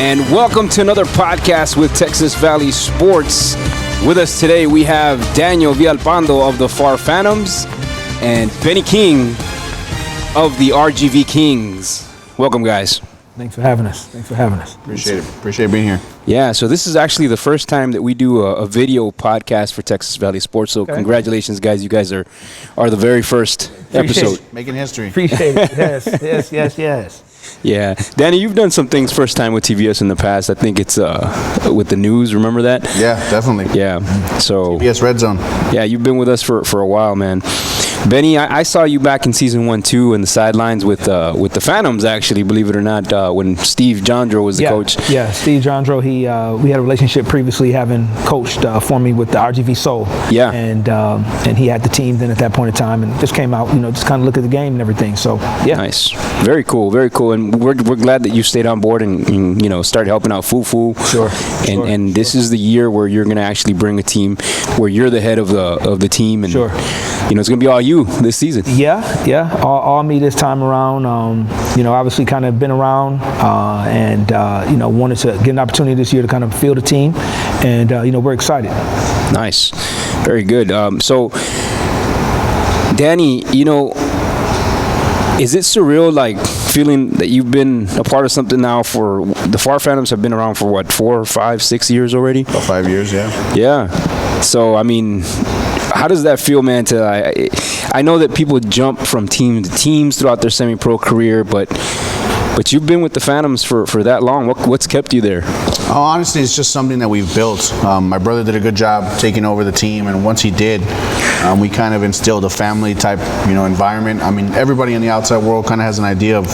And welcome to another podcast with Texas Valley Sports. With us today, we have Daniel VILLALPANDO of the PHARR Phantoms and BENNIE King of the RGV KINGZ. Welcome, guys. Thanks for having us. Appreciate it. Appreciate being here. Yeah, so this is actually the first time that we do a video podcast for Texas Valley Sports. So Congratulations, guys. You guys are the very first episode. Making history. Appreciate it. Yes. Yeah. Danny, you've done some things first time with TVS in the past. I think it's with the news. Remember that? Yeah, definitely. Yeah. So TVS Red Zone. Yeah, you've been with us for a while, man. Benny, I saw you back in season 1, 2 in the sidelines with the Phantoms, actually, believe it or not, when Steve Jandro was the coach. Yeah, Steve Jandro, we had a relationship previously, having coached for me with the RGV Soul. Yeah. And he had the team then at that point in time, and just came out, just kind of look at the game and everything. So, yeah. Nice. Very cool, very cool. And we're glad that you stayed on board and started helping out Fufu. Sure. And this is the year where you're going to actually bring a team where you're the head of the team. And, it's going to be all you this season. Yeah. All me this time around. Obviously kind of been around and wanted to get an opportunity this year to kind of field a team. And, we're excited. Nice. Very good. So, Danny, is it surreal, like, feeling that you've been a part of something now for the PHARR Phantoms have been around for what, 4, 5, 6 years already? About 5 years, yeah. Yeah. So, I mean, how does that feel, man? I know that people jump from team to teams throughout their semi-pro career, but you've been with the Phantoms for that long. What's kept you there? Oh, honestly, it's just something that we've built. My brother did a good job taking over the team, and once he did, we kind of instilled a family type, environment. I mean, everybody in the outside world kind of has an idea of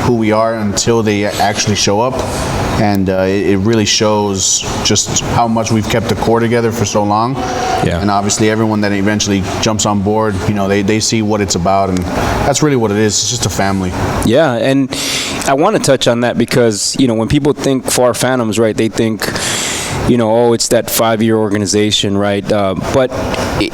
who we are until they actually show up. And it really shows just how much we've kept the core together for so long. Yeah. And obviously everyone that eventually jumps on board, they see what it's about, and that's really what it is. It's just a family. Yeah, and I want to touch on that because, when people think PHARR Phantoms, right, they think, it's that 5-year organization, right? But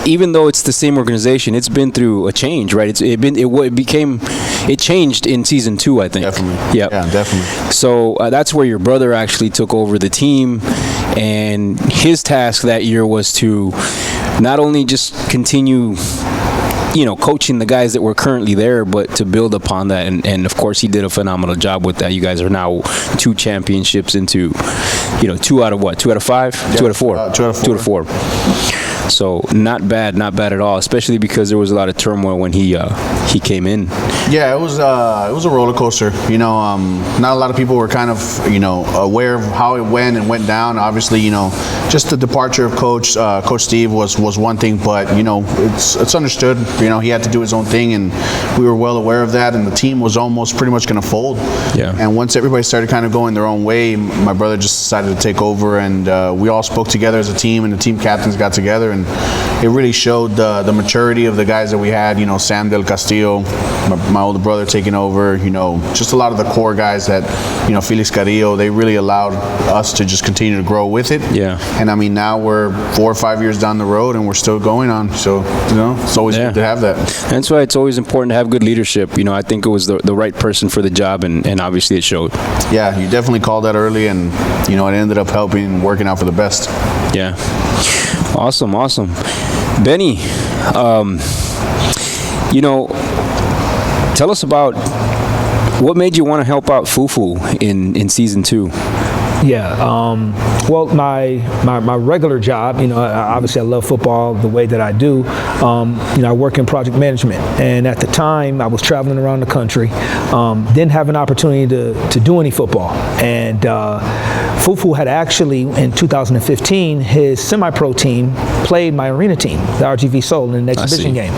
even though it's the same organization, it's been through a change, right? It changed in season 2, I think. Definitely. Yep. Yeah, definitely. So that's where your brother actually took over the team, and his task that year was to not only just continue coaching the guys that were currently there, but to build upon that. And of course, he did a phenomenal job with that. You guys are now 2 championships into, 2 out of what? 2 out of 5? Yeah, 2 out of 4? 2 out of 4. So not bad at all, especially because there was a lot of turmoil when he came in. Yeah, it was a roller coaster. Not a lot of people were kind of aware of how it went down. Obviously, just the departure of Coach Steve was one thing, but it's understood. He had to do his own thing, and we were well aware of that. And the team was almost pretty much going to fold. Yeah. And once everybody started kind of going their own way, my brother just decided to take over, and we all spoke together as a team, and the team captains got together, and it really showed the maturity of the guys that we had. Sam Del Castillo, my older brother taking over. Just a lot of the core guys that Felix Carrillo. They really allowed us to just continue to grow with it. Yeah. And I mean, now we're 4 or 5 years down the road, and we're still going on. So it's always good to have that. That's why it's always important to have good leadership. I think it was the right person for the job, and obviously it showed. Yeah, you definitely called that early, and it ended up helping and working out for the best. Yeah. Awesome. Benny, tell us about what made you want to help out Fufu in season 2. Yeah. Well, my regular job, obviously I love football the way that I do. I work in project management, and at the time I was traveling around the country, didn't have an opportunity to do any football, and Fufu had actually, in 2015, his semi-pro team played my arena team, the RGV Soul, in an exhibition game.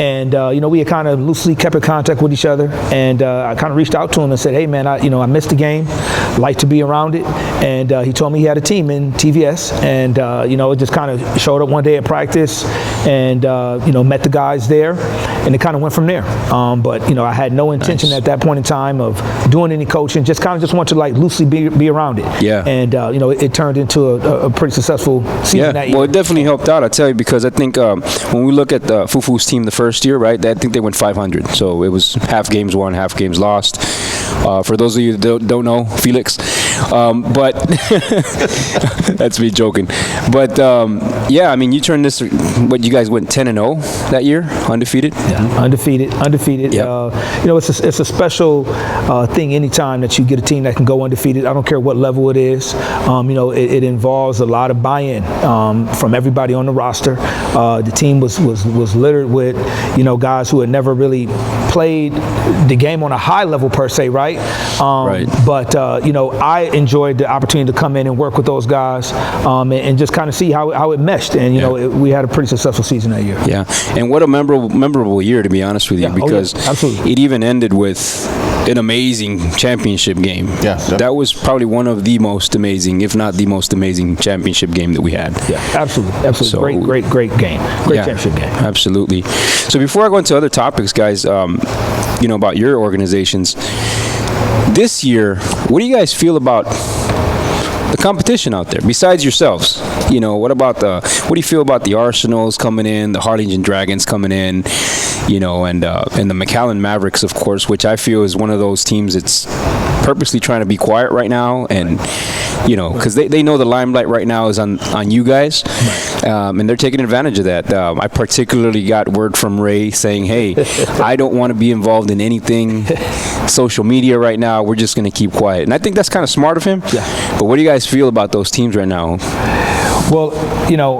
And, we had kind of loosely kept in contact with each other, and I kind of reached out to him and said, hey, man, I missed the game, like to be around it. And he told me he had a team in TVS, and, it just kind of showed up one day at practice and, met the guys there, and it kind of went from there. But, I had no intention at that point in time of doing any coaching, just kind of just want to, like, loosely be around it. Yeah. And, it turned into a pretty successful season that year. Well, it definitely helped out, I tell you, because I think when we look at the Fufu's team the first first year, right? I think they went 500. So it was half games won, half games lost. For those of you that don't know, Felix. But that's me joking. But yeah, I mean, you turned this. What, you guys went 10-0 that year, undefeated. Yeah, undefeated. Yep. You know, it's a special thing anytime that you get a team that can go undefeated. I don't care what level it is. You know, it involves a lot of buy-in from everybody on the roster. The team was littered with, you know, guys who had never really played the game on a high level per se, right? Right. But you know, I enjoyed the opportunity to come in and work with those guys and just kind of see how it meshed. And you know, we had a pretty successful season that year. Yeah, and what a memorable year, to be honest with you, because absolutely. It even ended with an amazing championship game. Yeah, that was probably one of the most amazing, if not the most amazing, championship game that we had. Yeah, absolutely. So, great game, championship game. Absolutely. So before I go into other topics, guys, you know, about your organizations, this year, what do you guys feel about the competition out there besides yourselves? You know, what do you feel about the Arsenals coming in, the Harlingen Dragons coming in, you know, and the McAllen Mavericks, of course, which I feel is one of those teams that's purposely trying to be quiet right now, and you know, because they know the limelight right now is on you guys, and they're taking advantage of that. I particularly got word from Ray saying, hey, I don't want to be involved in anything social media right now. We're just going to keep quiet. And I think that's kind of smart of him. Yeah. But what do you guys feel about those teams right now? Well, you know,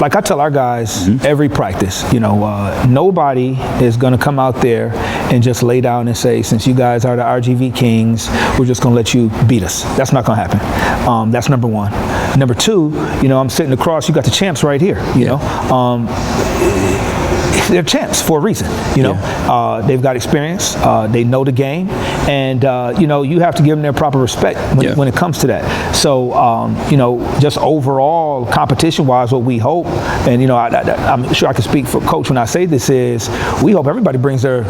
like I tell our guys every practice, you know, nobody is going to come out there and just lay down and say, since you guys are the RGV Kings, we're just going to let you beat us. That's not going to happen. That's number one. Number two, you know, I'm sitting across, you got the champs right here, you know. They're champs for a reason, you know. They've got experience, they know the game, and you know, you have to give them their proper respect when it comes to that. So you know, just overall competition-wise, what we hope, and you know, I'm sure I can speak for Coach when I say this, is we hope everybody brings their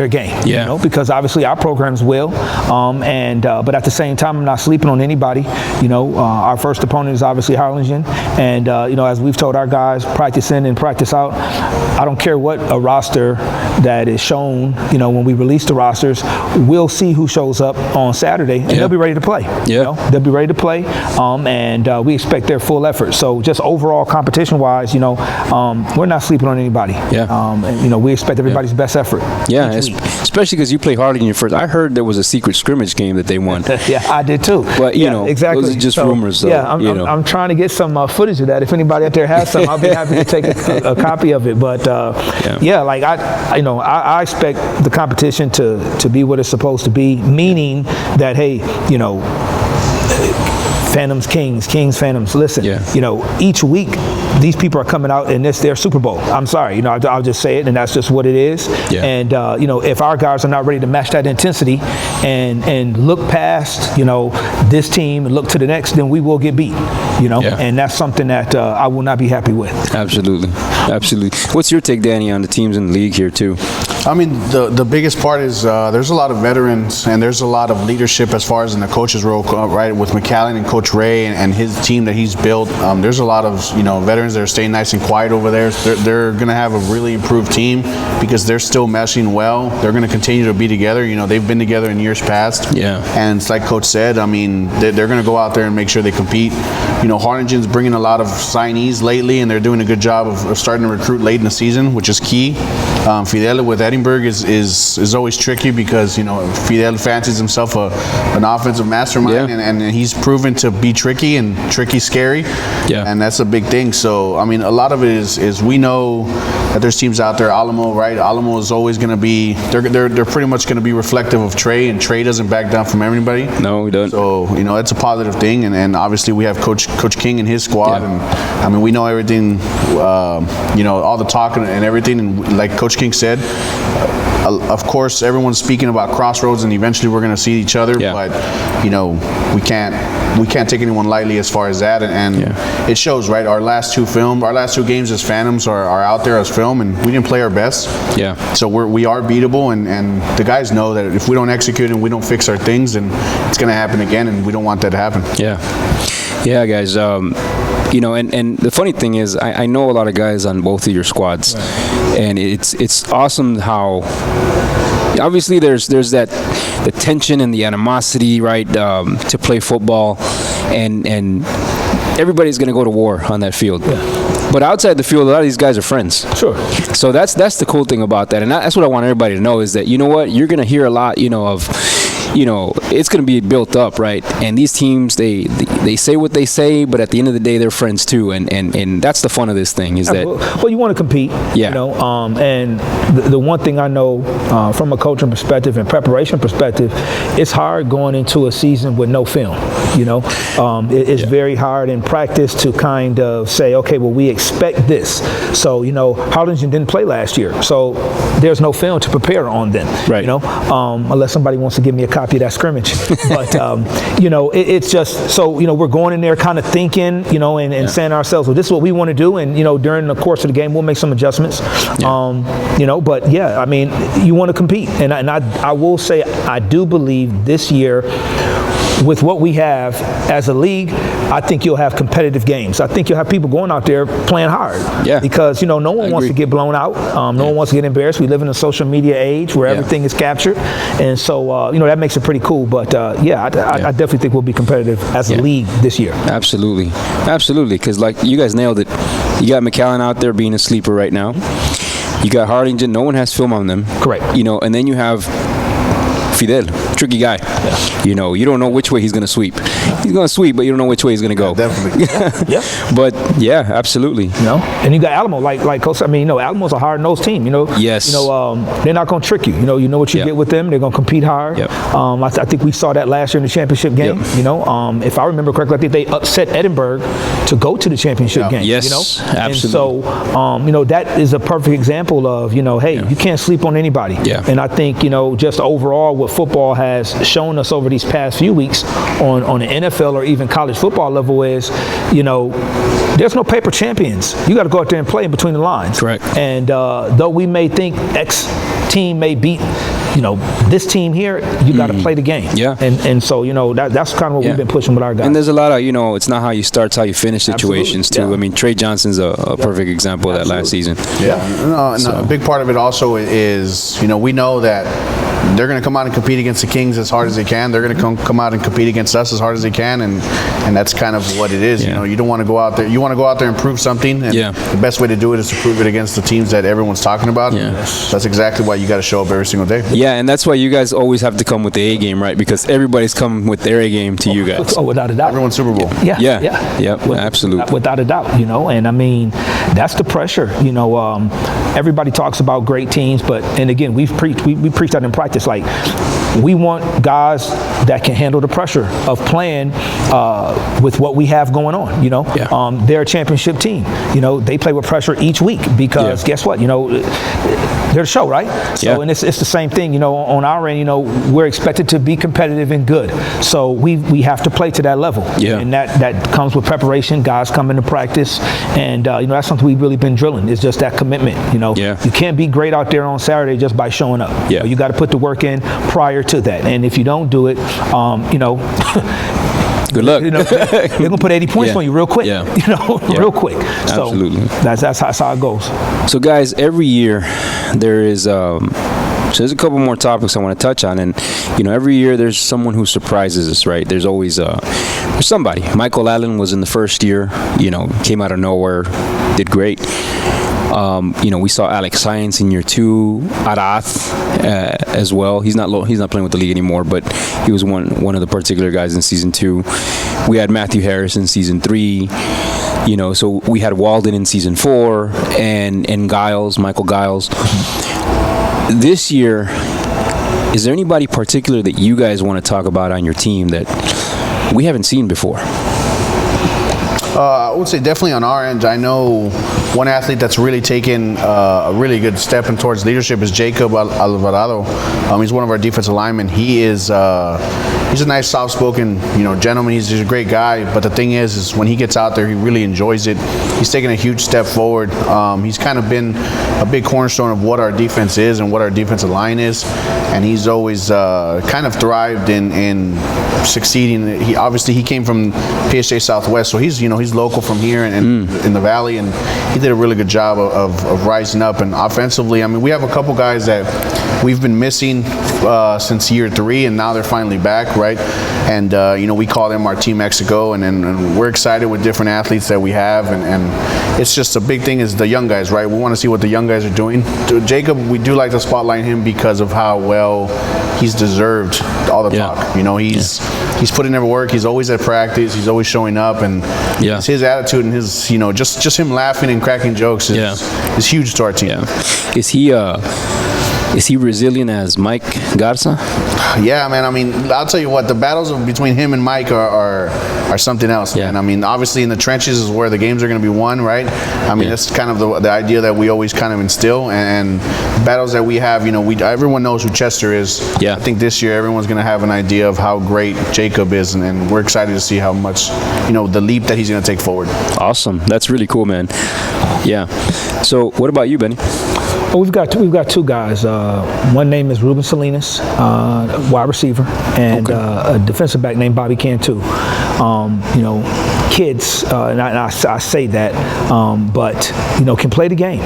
game, you know, because obviously our programs will, but at the same time, I'm not sleeping on anybody. You know, our first opponent is obviously Harlingen, and you know, as we've told our guys, practice in and practice out. I don't care what a roster that is shown, you know, when we release the rosters, we'll see who shows up on Saturday, and they'll be ready to play. You know? They'll be ready to play, and we expect their full effort. So just overall competition-wise, you know, we're not sleeping on anybody. And, you know, we expect everybody's best effort. Yeah, especially because you play Harlingen first. I heard there was a secret scrimmage game that they won. Yeah, I did too. But, you know, exactly. those are just rumors. So, yeah, I'm trying to get some footage of that. If anybody out there has some, I'll be happy to take a copy of it. But yeah, like I expect the competition to be what it's supposed to be, meaning that, hey, you know, Phantoms, Kings, Phantoms. Listen, you know, each week these people are coming out and it's their Super Bowl. I'm sorry, you know, I'll just say it, and that's just what it is. And you know, if our guys are not ready to match that intensity and look past, you know, this team and look to the next, then we will get beat. You know, and that's something that I will not be happy with. Absolutely. What's your take, Danny, on the teams in the league here too? I mean, the biggest part is there's a lot of veterans and there's a lot of leadership as far as in the coach's role, right? With McAllen and Coach Ray and his team that he's built. There's a lot of, you know, veterans that are staying nice and quiet over there. They're going to have a really improved team because they're still meshing well. They're going to continue to be together. You know, they've been together in years past. And it's like Coach said, I mean, they're going to go out there and make sure they compete. You know, Harlingen's bringing a lot of signees lately, and they're doing a good job of starting to recruit late in the season, which is key. Fidel with Edinburgh is always tricky because, you know, Fidel fancies himself an offensive mastermind, and he's proven to be tricky and scary, and that's a big thing. So I mean, a lot of it is we know that there's teams out there. Alamo, right? Alamo is always going to be they're pretty much going to be reflective of Trey, and Trey doesn't back down from everybody. No, he doesn't. So you know, that's a positive thing, and obviously we have Coach King and his squad, and I mean, we know everything, you know, all the talk and everything, and like Coach King said, of course everyone's speaking about crossroads and eventually we're going to see each other, but you know, we can't take anyone lightly as far as that, and it shows, right? Our last two games as Phantoms are out there as film, and we didn't play our best. So we are beatable, and the guys know that if we don't execute and we don't fix our things, then it's going to happen again, and we don't want that to happen. Yeah, guys. You know, and the funny thing is, I know a lot of guys on both of your squads, and it's awesome how obviously there's that the tension and the animosity, right, to play football, and everybody's going to go to war on that field. But outside the field, a lot of these guys are friends. Sure. So that's the cool thing about that, and that's what I want everybody to know is that, you know what, you're going to hear a lot, you know, of, you know, it's going to be built up, right? And these teams, they say what they say, but at the end of the day, they're friends too, and that's the fun of this thing is that. Well, you want to compete, you know, and the one thing I know from a coaching perspective and preparation perspective, it's hard going into a season with no film. You know, it's very hard in practice to kind of say, okay, well, we expect this. So, you know, Harlingen didn't play last year, so there's no film to prepare on then. Right. You know, unless somebody wants to give me a copy of that scrimmage. But, you know, it's just, so, you know, we're going in there kind of thinking, you know, and saying to ourselves, well, this is what we want to do. And, you know, during the course of the game, we'll make some adjustments. You know, but yeah, I mean, you want to compete. And I will say, I do believe this year, with what we have as a league, I think you'll have competitive games. I think you'll have people going out there playing hard. Yeah. Because, you know, no one wants to get blown out. No one wants to get embarrassed. We live in a social media age where everything is captured. And so, you know, that makes it pretty cool. But, I definitely think we'll be competitive as a league this year. Absolutely. Absolutely. Because, like, you guys nailed it. You got McAllen out there being a sleeper right now. You got Harlingen. No one has film on them. Correct. You know, and then you have Fidel, tricky guy. You know, you don't know which way he's going to sweep. He's going to sweep, but you don't know which way he's going to go. Definitely. But yeah, absolutely. You know, and you got Alamo, like Coach. I mean, you know, Alamo's a hard-nosed team. You know. Yes. You know, they're not going to trick you. You know what you get with them. They're going to compete hard. I think we saw that last year in the championship game. You know, if I remember correctly, I think they upset Edinburgh to go to the championship game. Yes. You know, absolutely. And so, you know, that is a perfect example of, you know, hey, you can't sleep on anybody. And I think, you know, just overall, what football has shown us over these past few weeks on the NFL or even college football level is, you know, there's no paper champions. You got to go out there and play in between the lines. Correct. And though we may think X team may beat, you know, this team here, you got to play the game. And so, you know, that's kind of what we've been pushing with our guys. And there's a lot of, you know, it's not how you start, it's how you finish situations too. I mean, Trey Johnson's a perfect example of that last season. No, a big part of it also is, you know, we know that they're going to come out and compete against the KINGZ as hard as they can. They're going to come out and compete against us as hard as they can, and that's kind of what it is. You know, you don't want to go out there. You want to go out there and prove something, and the best way to do it is to prove it against the teams that everyone's talking about. That's exactly why you got to show up every single day. Yeah, and that's why you guys always have to come with the A game, right? Because everybody's coming with their A game to you guys. Oh, without a doubt. Everyone's Super Bowl. Absolutely. Without a doubt, you know, and I mean, that's the pressure. You know, everybody talks about great teams, but, and again, we preach that in practice, like, we want guys that can handle the pressure of playing with what we have going on. You know, they're a championship team. You know, they play with pressure each week because guess what? You know, they're the show, right? So, and it's the same thing. You know, on our end, you know, we're expected to be competitive and good. So we have to play to that level. And that comes with preparation. Guys come into practice, and you know, that's something we've really been drilling. Is just that commitment. You know, you can't be great out there on Saturday just by showing up. You got to put the work in prior to that, and if you don't do it, you know, good luck. You know, they're gonna put 80 points on you real quick. You know, real quick. So absolutely, that's how it goes. So guys, every year there is so there's a couple more topics I want to touch on, and you know, every year there's someone who surprises us, right? There's always there's somebody. Michael Allen was in the first year, you know, came out of nowhere, did great. You know, we saw Alex Science in year 2, Arath as well. He's not playing with the league anymore, but he was one of the particular guys in season 2. We had Matthew Harris in season 3. You know, so we had Walden in season 4 and Giles, Michael Giles. This year, is there anybody particular that you guys want to talk about on your team that we haven't seen before? I would say definitely on our end. I know one athlete that's really taken a really good step in towards leadership is Jacob Alvarado. He's one of our defensive linemen. He is he's a nice, soft-spoken, gentleman. He's a great guy. But the thing is when he gets out there, he really enjoys it. He's taken a huge step forward. He's kind of been a big cornerstone of what our defense is and what our defensive line is, and he's always kind of thrived in succeeding. He came from PHA Southwest, so he's local from here and in the Valley, and he did a really good job of rising up. And offensively, I mean, we have a couple guys that we've been missing since year 3, and now they're finally back, right? And we call them our Team Mexico, and we're excited with different athletes that we have, and it's just a big thing is the young guys, right? We want to see what the young guys are doing. Jacob, we do like to spotlight him because of how well he's deserved all the talk. He's putting in work. He's always at practice. He's always showing up, and his attitude and his just him laughing and cracking jokes is huge to our team. Is he resilient as Mike Garza? Yeah, man. I mean, I'll tell you what, the battles between him and Mike are something else, man. I mean, obviously in the trenches is where the games are going to be won, right? I mean, that's kind of the idea that we always kind of instill, and battles that we have, everyone knows who Chester is. I think this year everyone's going to have an idea of how great Jacob is, and we're excited to see how much, the leap that he's going to take forward. Awesome. That's really cool, man. Yeah. So what about you, Benny? Well, we've got two guys. One name is Ruben Salinas, wide receiver, and a defensive back named Bobby Cantu. Kids, and I say that, but can play the game.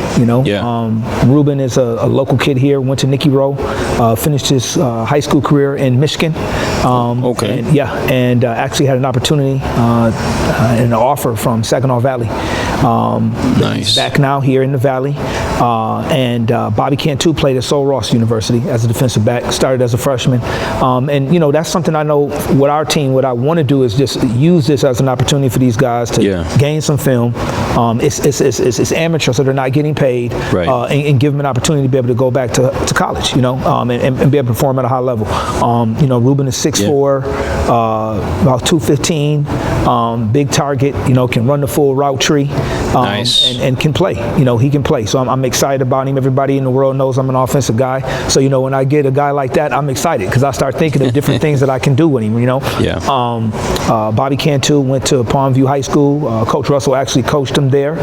Ruben is a local kid here. Went to Nicky Rowe, finished his high school career in Michigan. And actually had an opportunity and an offer from Saginaw Valley. Nice. He's back now here in the Valley. And Bobby Cantu played at Sul Ross University as a defensive back, started as a freshman. And that's something I know with our team, what I want to do is just use this as an opportunity for these guys to gain some film. It's amateur, so they're not getting paid, and give them an opportunity to be able to go back to college, and be able to perform at a high level. Ruben is 6'4", about 215, big target, can run the full route tree, nice. and can play. He can play. So I'm excited about him. Everybody in the world knows I'm an offensive guy. So, when I get a guy like that, I'm excited because I start thinking of different things that I can do with him, Bobby Cantu went to Palmview High School. Coach Russell actually coached him there.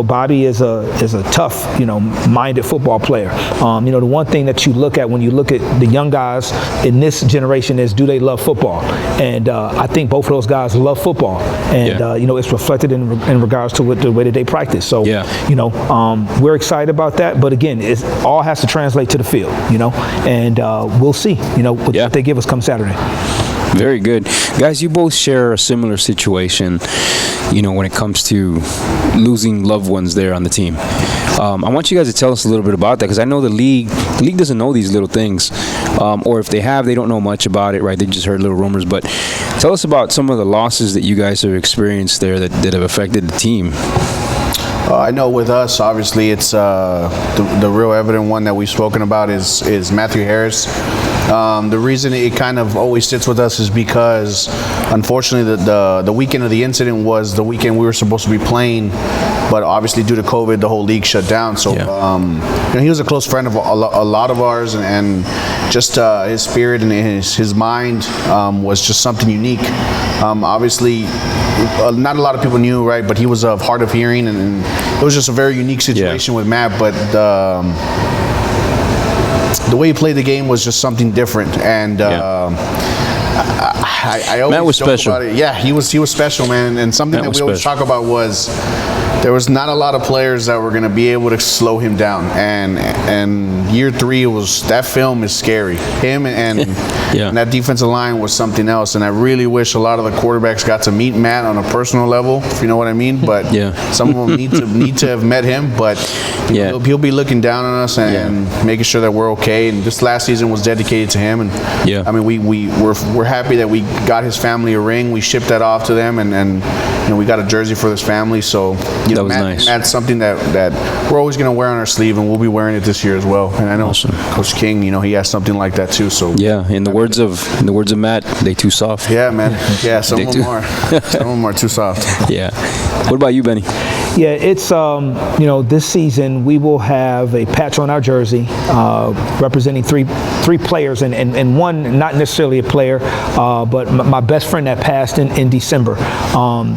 Bobby is a tough, minded football player. The one thing that you look at when you look at the young guys in this generation is, do they love football? And I think both of those guys love football. And, it's reflected in regards to the way that they practice. So, we're excited about that. But again, it all has to translate to the field, and we'll see, what they give us come Saturday. Very good. Guys, you both share a similar situation, when it comes to losing loved ones there on the team. I want you guys to tell us a little bit about that, because I know the league doesn't know these little things, or if they have, they don't know much about it, right? They just heard little rumors. But tell us about some of the losses that you guys have experienced there that have affected the team. I know with us, obviously, it's the real evident one that we've spoken about is Matthew Harris. The reason it kind of always sits with us is because, unfortunately, the weekend of the incident was the weekend we were supposed to be playing, but obviously due to COVID, the whole league shut down. So he was a close friend of a lot of ours, and just his spirit and his mind was just something unique. Obviously, not a lot of people knew, right? But he was hard of hearing, and it was just a very unique situation with Matt. But the way he played the game was just something different, and I always Matt was joke special. about it. Yeah, he was special, man. And something Matt that we always special. talk about was there was not a lot of players that were going to be able to slow him down. And year 3 that film is scary. Him and that defensive line was something else. And I really wish a lot of the quarterbacks got to meet Matt on a personal level, if you know what I mean. But some of them need to have met him. But he'll be looking down on us and making sure that we're okay. And this last season was dedicated to him. And I mean, we're happy that we got his family a ring. We shipped that off to them, and we got a jersey for his family. So that was nice. That's something that we're always going to wear on our sleeve, and we'll be wearing it this year as well. And I know Coach King, he has something like that too. So in the words of Matt, they too soft. Yeah, man. Yeah, some of them are. Some of them are too soft. Yeah. What about you, Benny? Yeah, it's this season we will have a patch on our jersey representing three players, and one not necessarily a player, but my best friend that passed in December.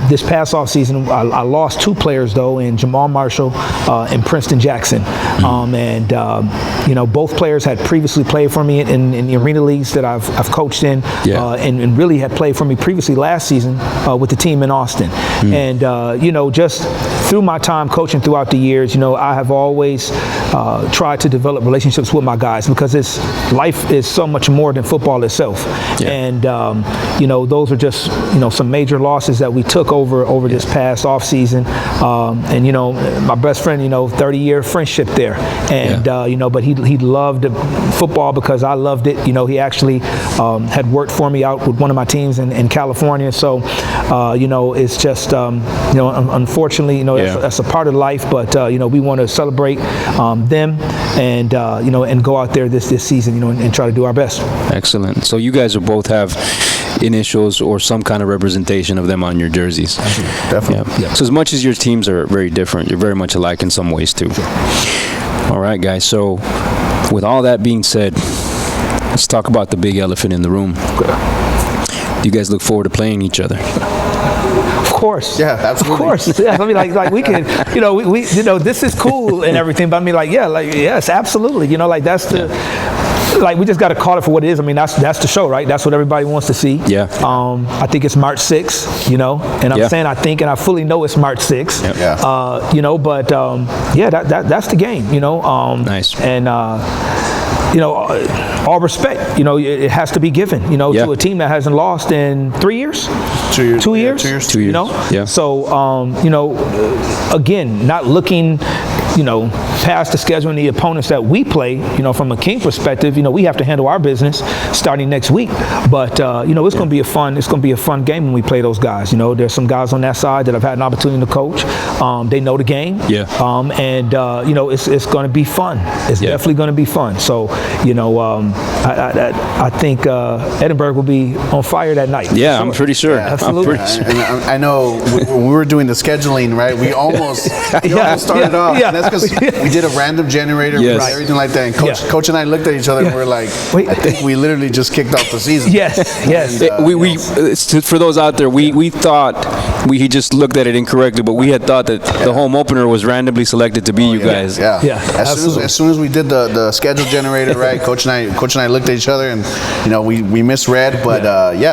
This past off season, I lost 2 players though, in Jamal Marshall and Princeton Jackson, and both players had previously played for me in the arena leagues that I've coached in, and really had played for me previously last season with the team in Austin. And just through my time coaching throughout the years, I have always tried to develop relationships with my guys, because life is so much more than football itself. And those are just some major losses that we took over this past off season. And my best friend, 30-year friendship there. And but he loved football because I loved it. He actually had worked for me out with one of my teams in California. So it's just unfortunately that's a part of life. But we want to celebrate them and go out there this season and try to do our best. Excellent. So you guys will both have initials or some kind of representation of them on your jerseys. Definitely. Yeah. So as much as your teams are very different, you're very much alike in some ways too. All right, guys. So with all that being said, let's talk about the big elephant in the room. Do you guys look forward to playing each other? Of course. Yeah, absolutely. Of course. Yeah, I mean, like we can, we this is cool and everything, but I mean, yes, absolutely. That's the. Like, we just got to call it for what it is. I mean, that's the show, right? That's what everybody wants to see. Yeah. I think it's March 6th, and I'm saying I think, and I fully know it's March 6th. Yeah. But that's the game, Nice. And all respect, it has to be given, to a team that hasn't lost in 3 years. 2 years. 2 years. 2 years. 2 years. Yeah. So, again, not looking, past the schedule and the opponents that we play, from a King perspective, we have to handle our business starting next week. But, it's going to be a fun game when we play those guys. There's some guys on that side that I've had an opportunity to coach. They know the game. Yeah. It's going to be fun. It's definitely going to be fun. So, I think Edinburgh will be on fire that night. Yeah, I'm pretty sure. Yeah, absolutely. And I know when we were doing the scheduling, right, we almost started off. Yeah. And that's because we did a random generator, Yes. everything like that. And Coach and I looked at each other and we were like, I think we literally just kicked off the season. Yes. For those out there, we thought we just looked at it incorrectly, but we had thought that the home opener was randomly selected to be you guys. Yeah. Absolutely. As soon as we did the schedule generator, right, Coach and I looked at each other and we misread, but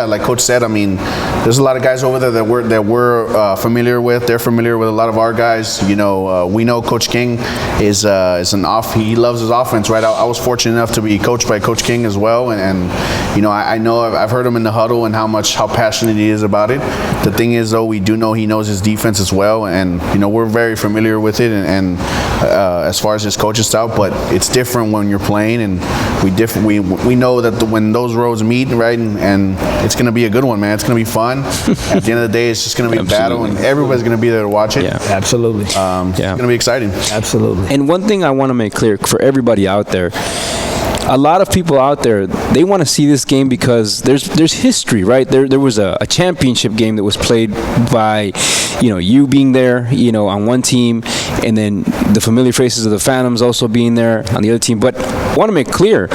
like Coach said, I mean, there's a lot of guys over there that we're familiar with. They're familiar with a lot of our guys. We know Coach King is he loves his offense, right? I was fortunate enough to be coached by Coach King as well, and I know I've heard him in the huddle and how passionate he is about it. The thing is, though, we do know he knows his defense as well, and we're very familiar with it, and as far as his coaching style, but it's different when you're playing, and we know that when those roads meet, right, and it's going to be a good one, man. It's going to be fun. At the end of the day, it's just going to be a battle, and everybody's going to be there to watch it. Yeah. Absolutely. It's going to be exciting. Absolutely. And one thing I want to make clear for everybody out there, a lot of people out there, they want to see this game because there's history, right? There was a championship game that was played by, you being there, on one team, and then the familiar faces of the Phantoms also being there on the other team. But I want to make clear,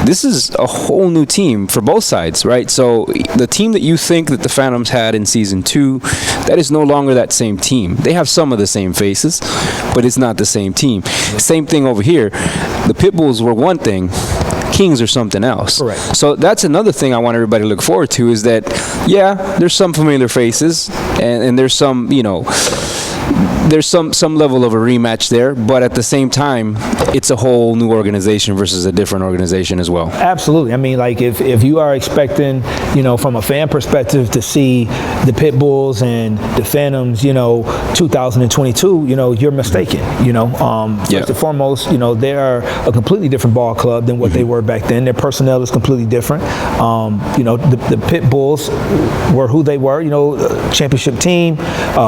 this is a whole new team for both sides, right? So the team that you think that the Phantoms had in season 2, that is no longer that same team. They have some of the same faces, but it's not the same team. Same thing over here. The Pitbulls were one thing. KINGZ are something else. Correct. So that's another thing I want everybody to look forward to is that, there's some familiar faces and there's some, there's some level of a rematch there, but at the same time, it's a whole new organization versus a different organization as well. Absolutely. I mean, like if you are expecting, from a fan perspective to see the Pitbulls and the Phantoms, 2022, you're mistaken. First and foremost, they are a completely different ball club than what they were back then. Their personnel is completely different. The Pitbulls were who they were. Championship team,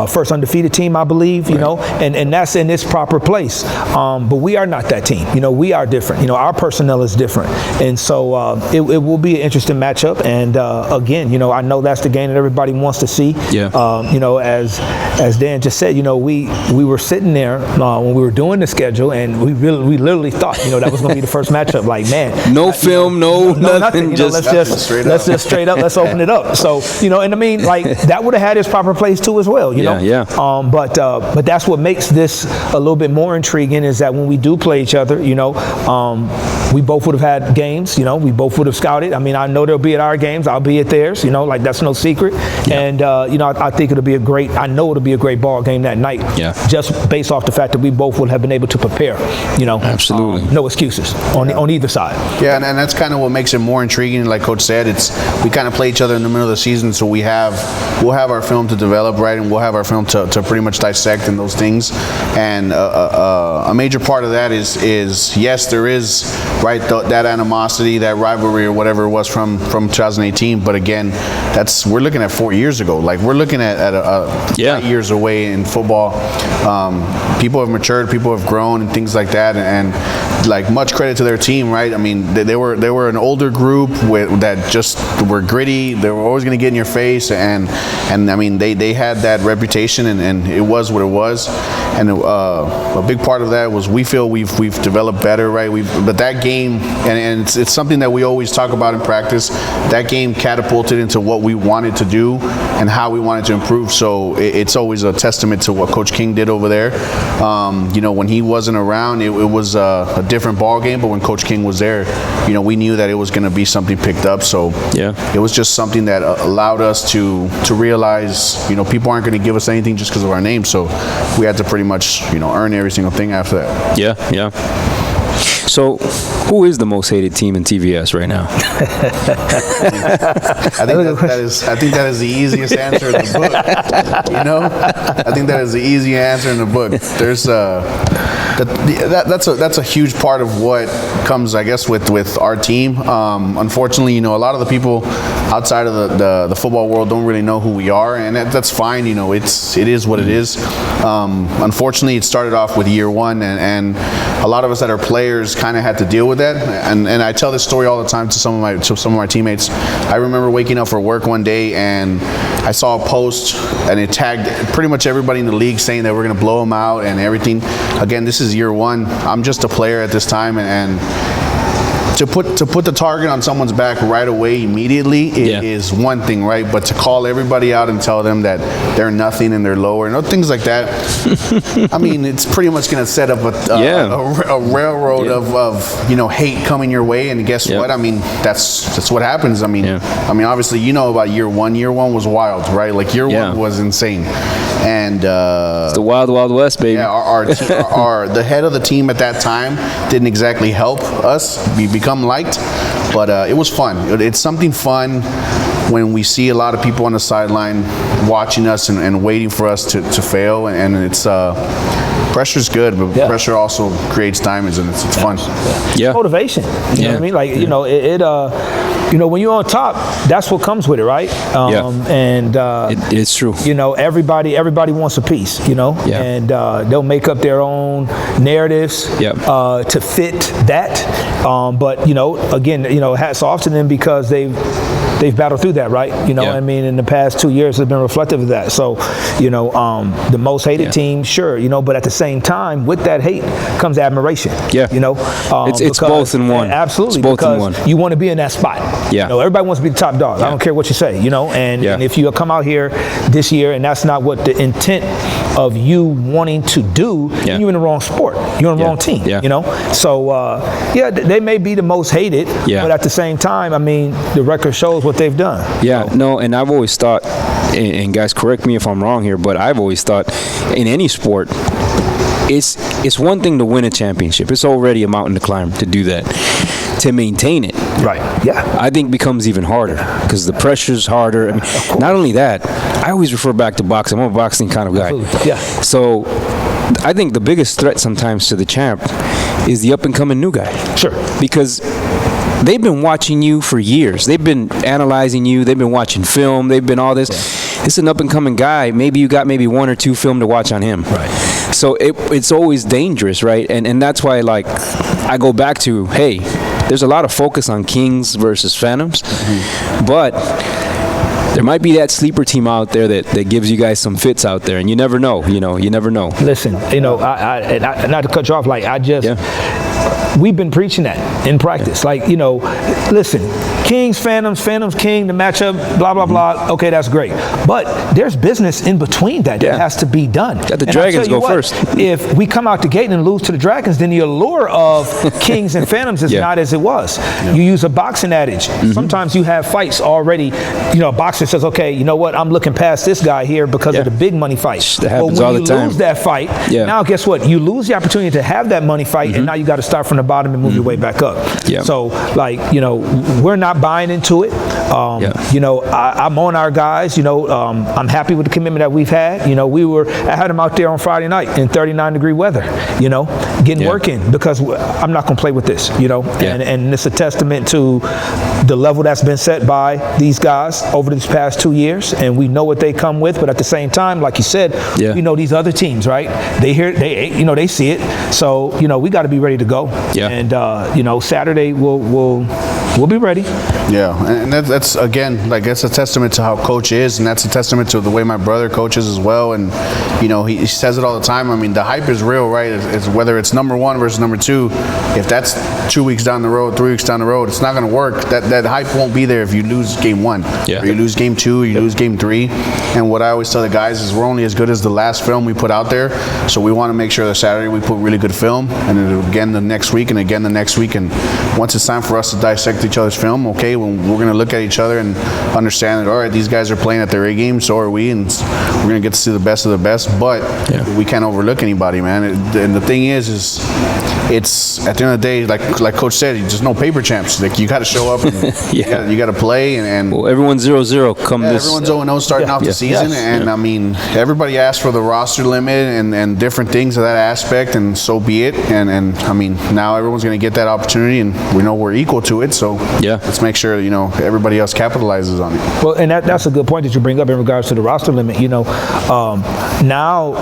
first undefeated team, I believe. And that's in its proper place. But we are not that team. We are different. Our personnel is different. And so it will be an interesting matchup. And again, I know that's the game that everybody wants to see. Yeah. You know, as Dan just said, you know, we were sitting there when we were doing the schedule, and we literally thought, you know, that was going to be the first matchup. Like, man, no film, no nothing. You know, let's just straight up, let's open it up. So, you know, and I mean, like, that would have had its proper place too as well. You know. Yeah. But that's what makes this a little bit more intriguing, is that when we do play each other, you know, we both would have had games. You know, we both would have scouted. I mean, I know they'll be at our games. I'll be at theirs. You know, like, that's no secret. Yeah. And you know, I think it'll be a great. I know it'll be a great ball game that night. Yeah. Just based off the fact that we both would have been able to prepare. You know. Absolutely. No excuses on either side. Yeah, and that's kind of what makes it more intriguing. Like Coach said, we kind of play each other in the middle of the season, so we'll have our film to develop, right, and we'll have our film to pretty much dissect and those things. And a major part of that is yes, there is, right, that animosity, that rivalry, or whatever it was from 2018. But again, we're looking at 4 years ago. Like, we're looking at 8 years away in football. People have matured, people have grown, and things like that. And like, much credit to their team, right? I mean, they were an older group that just were gritty. They were always going to get in your face, and I mean, they had that reputation, and it was what it was. And a big part of that was we feel we've developed better, right? But that game, and it's something that we always talk about in practice. That game catapulted into what we wanted to do and how we wanted to improve. So it's always a testament to what Coach King did over there. You know, when he wasn't around, it was a different ball game. But when Coach King was there, you know, we knew that it was going to be something picked up. So it was just something that allowed us to realize, you know, people aren't going to give us anything just because of our name. So we had to pretty much, you know, earn every single thing after that. Yeah. So, who is the most hated team in TVS right now? I think that is the easiest answer in the book. You know, I think that is the easy answer in the book. There's that's a huge part of what comes, I guess, with our team. Unfortunately, you know, a lot of the people outside of the football world don't really know who we are, and that's fine. You know, it is what it is. Unfortunately, it started off with year one, and a lot of us that are players kind of had to deal with that. And I tell this story all the time to some of my teammates. I remember waking up for work one day, and I saw a post, and it tagged pretty much everybody in the league saying that we're going to blow them out and everything. Again, this is year one. I'm just a player at this time, and to put the target on someone's back right away, immediately, is one thing, right? But to call everybody out and tell them that they're nothing and they're lower, and things like that, I mean, it's pretty much going to set up a railroad of you know, hate coming your way. And guess what? I mean, that's what happens. I mean, obviously, you know about year one. Year one was wild, right? Like, year one was insane. And it's the wild, wild west, baby. Yeah, our the head of the team at that time didn't exactly help us become liked, but it was fun. It's something fun when we see a lot of people on the sideline watching us and waiting for us to fail, and it's pressure's good, but pressure also creates diamonds, and it's fun. Yeah, motivation. You know what I mean? Like, you know, you know, when you're on top, that's what comes with it, right? And it's true. You know, everybody wants a piece, you know, and they'll make up their own narratives to fit that. But, you know, again, you know, hats off to them, because they've battled through that, right? You know, I mean, in the past 2 years have been reflective of that. So, you know, the most hated team, sure, you know, but at the same time, with that hate comes admiration. You know, it's both in one. Absolutely, it's both because in one. you want to be in that spot. You know, everybody wants to be the top dog. I don't care what you say, you know, and if you come out here this year and that's not what the intent of you wanting to do, then you're in the wrong sport. You're in the wrong team, you know? So, they may be the most hated, but at the same time, I mean, the record shows what they've done. No, and I've always thought, and guys, correct me if I'm wrong here, but I've always thought in any sport, it's one thing to win a championship. It's already a mountain to climb to do that. To maintain it, I think becomes even harder, because the pressure's harder. I mean, not only that, I always refer back to boxing. I'm a boxing kind of guy. So I think the biggest threat sometimes to the champ is the up-and-coming new guy. Because they've been watching you for years. They've been analyzing you. They've been watching film. They've been all this. It's an up-and-coming guy. Maybe you got maybe 1 or 2 film to watch on him. So it's always dangerous, right? And that's why, like, I go back to, hey, there's a lot of focus on Kings versus Phantoms, but there might be that sleeper team out there that gives you guys some fits out there, and you never know. You never know. Listen, I not to cut you off, like we've been preaching that in practice. Like, listen, Kings, Phantoms, King, the matchup, blah, blah, blah. Okay, that's great. But there's business in between that has to be done. Let the Dragons go first. If we come out the gate and lose to the Dragons, then the allure of Kings and Phantoms is not as it was. You use a boxing adage. Sometimes you have fights already. A boxer says, okay, you know what? I'm looking past this guy here because of the big money fight. That happens all the time. But when you lose that fight, now guess what? You lose the opportunity to have that money fight, and now you got to start from the bottom and move your way back up. So, like, we're not buying into it. I'm on our guys. I'm happy with the commitment that we've had. I had them out there on Friday night in 39-degree weather, getting work in, because I'm not going to play with this, and it's a testament to the level that's been set by these guys over these past 2 years, and we know what they come with. But at the same time, like you said, we know these other teams, right? They see it. So, we got to be ready to go. And Saturday we'll be ready. And that's again, like, that's a testament to how Coach is, and that's a testament to the way my brother coaches as well. And he says it all the time. I mean, the hype is real, right? It's whether it's number 1 versus number 2. If that's 2 weeks down the road, 3 weeks down the road, it's not going to work. That hype won't be there if you lose game 1, or you lose game 2, or you lose game 3. And what I always tell the guys is we're only as good as the last film we put out there. So we want to make sure that Saturday we put really good film, and then again the next week, and again the next week. And once it's time for us to dissect each other's film, okay, well, we're going to look at each other and understand that, all right, these guys are playing at their A game, so are we, and we're going to get to see the best of the best. But we can't overlook anybody, man. And the thing is it's at the end of the day, like Coach said, there's no paper champs. Like, you got to show up, and you got to play. And well, everyone's 0-0 come this. Everyone's 0-0 starting off the season, and I mean, everybody asked for the roster limit and different things of that aspect, and so be it. And I mean, now everyone's going to get that opportunity, and we know we're equal to it. So let's make sure everybody else capitalizes on it. Well, and that's a good point that you bring up in regards to the roster limit. Now,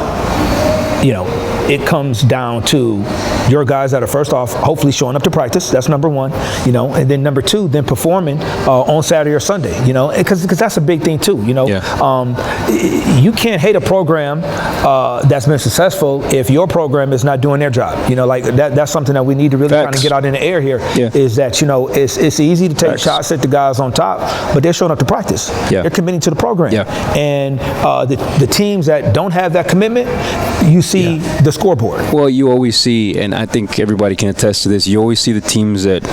it comes down to your guys that are, first off, hopefully showing up to practice. That's number 1, and then number 2, then performing on Saturday or Sunday, because that's a big thing too. You can't hate a program that's been successful if your program is not doing their job. Like that's something that we need to really kind of get out in the air here. Is that it's easy to take shots at the guys on top, but they're showing up to practice. They're committing to the program. And the teams that don't have that commitment, you see the scoreboard. Well, you always see, and I think everybody can attest to this, you always see the teams that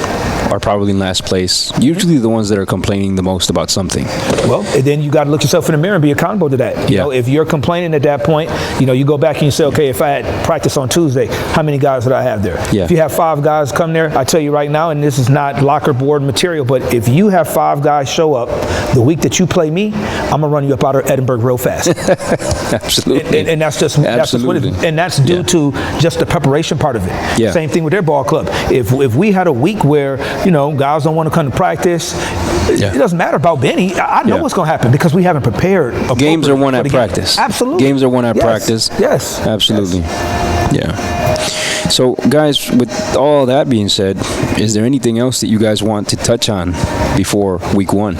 are probably in last place, usually the ones that are complaining the most about something. Well, and then you got to look yourself in the mirror and be accountable to that. If you're complaining at that point, you go back and you say, okay, if I had practice on Tuesday, how many guys did I have there? If you have 5 guys come there, I tell you right now, and this is not locker board material, but if you have 5 guys show up the week that you play me, I'm gonna run you up out of Edinburgh real fast. Absolutely. And that's just what it is. And that's due to just the preparation part of it. Same thing with their ball club. If we had a week where guys don't want to come to practice, it doesn't matter about BENNIE. I know what's going to happen because we haven't prepared. Games are won at practice. Absolutely. Games are won at practice. Yes. Absolutely. So, guys, with all that being said, is there anything else that you guys want to touch on before week 1?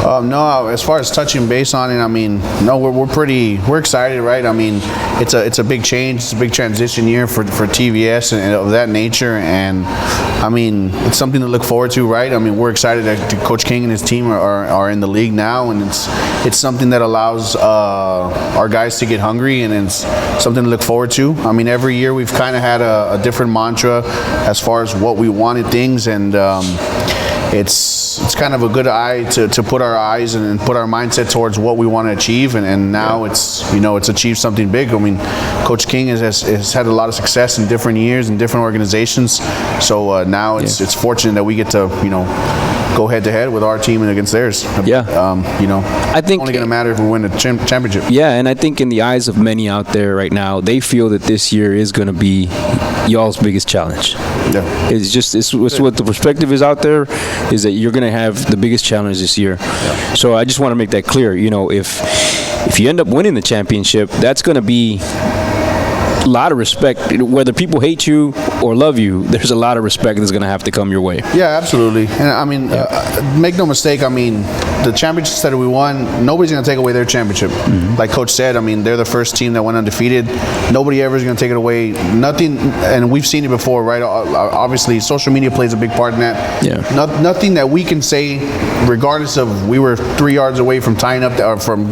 No, as far as touching base on it, I mean, no, we're excited, right? I mean, it's a big change, it's a big transition year for TVS and of that nature, and I mean, it's something to look forward to, right? I mean, we're excited that Coach King and his team are in the league now, and it's something that allows our guys to get hungry, and it's something to look forward to. I mean, every year we've kind of had a different mantra as far as what we wanted things, and it's kind of a good eye to put our eyes and put our mindset towards what we want to achieve, and now it's achieved something big. I mean, Coach King has had a lot of success in different years in different organizations, so now it's fortunate that we get to go head to head with our team and against theirs. I think it's only going to matter if we win the championship. And I think in the eyes of many out there right now, they feel that this year is going to be y'all's biggest challenge. It's what the perspective is out there, is that you're going to have the biggest challenge this year. So I just want to make that clear. If you end up winning the championship, that's going to be a lot of respect, whether people hate you or love you, there's a lot of respect that's going to have to come your way. Yeah, absolutely. And I mean, make no mistake, I mean, the championships that we won, nobody's going to take away their championship. Like Coach said, I mean, they're the first team that went undefeated. Nobody ever is going to take it away. Nothing, and we've seen it before, right? Obviously, social media plays a big part in that. Yeah. Nothing that we can say, regardless of we were 3 yards away from tying up, or from,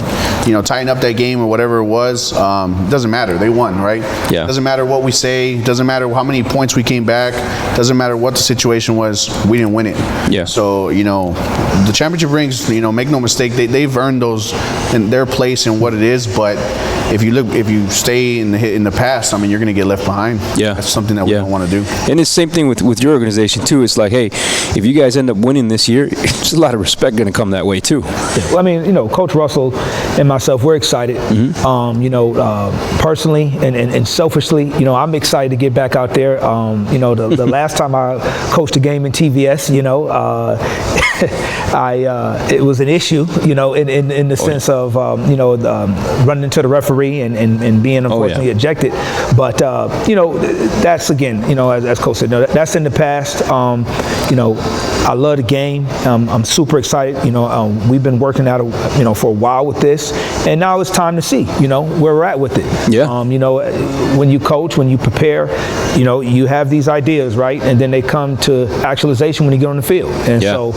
tying up that game or whatever it was, doesn't matter. They won, right? Yeah. Doesn't matter what we say. Doesn't matter how many points we came back. Doesn't matter what the situation was. We didn't win it. Yeah. So, the championship rings, make no mistake, they've earned those in their place and what it is. But if you stay in the past, I mean, you're going to get left behind. Yeah. That's something that we don't want to do. And it's the same thing with your organization too. It's like, hey, if you guys end up winning this year, there's a lot of respect going to come that way too. Well, I mean, Coach Russell and myself, we're excited. Personally and selfishly, I'm excited to get back out there. The last time I coached a game in TVS, it was an issue, in the sense of, running into the referee and being unfortunately ejected. But, that's again, as Coach said, that's in the past. I love the game. I'm super excited. We've been working at it, for a while with this, and now it's time to see, where we're at with it. Yeah. When you coach, when you prepare, you have these ideas, right? And then they come to actualization when you get on the field. And so,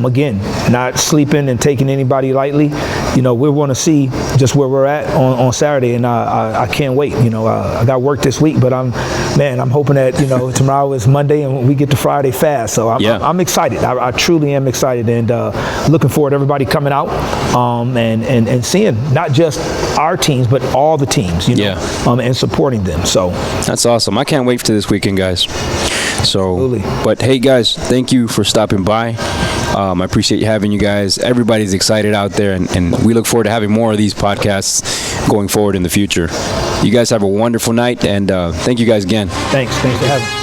again, not sleeping and taking anybody lightly. We want to see just where we're at on Saturday, and I can't wait. I got work this week, but I'm hoping that tomorrow is Monday and we get to Friday fast. So I'm excited. I truly am excited, and looking forward to everybody coming out and seeing not just our teams but all the teams, and supporting them. So that's awesome. I can't wait for this weekend, guys. So, Absolutely. But hey, guys, thank you for stopping by. I appreciate having you guys. Everybody's excited out there, and we look forward to having more of these podcasts going forward in the future. You guys have a wonderful night, and thank you guys again. Thanks for having me.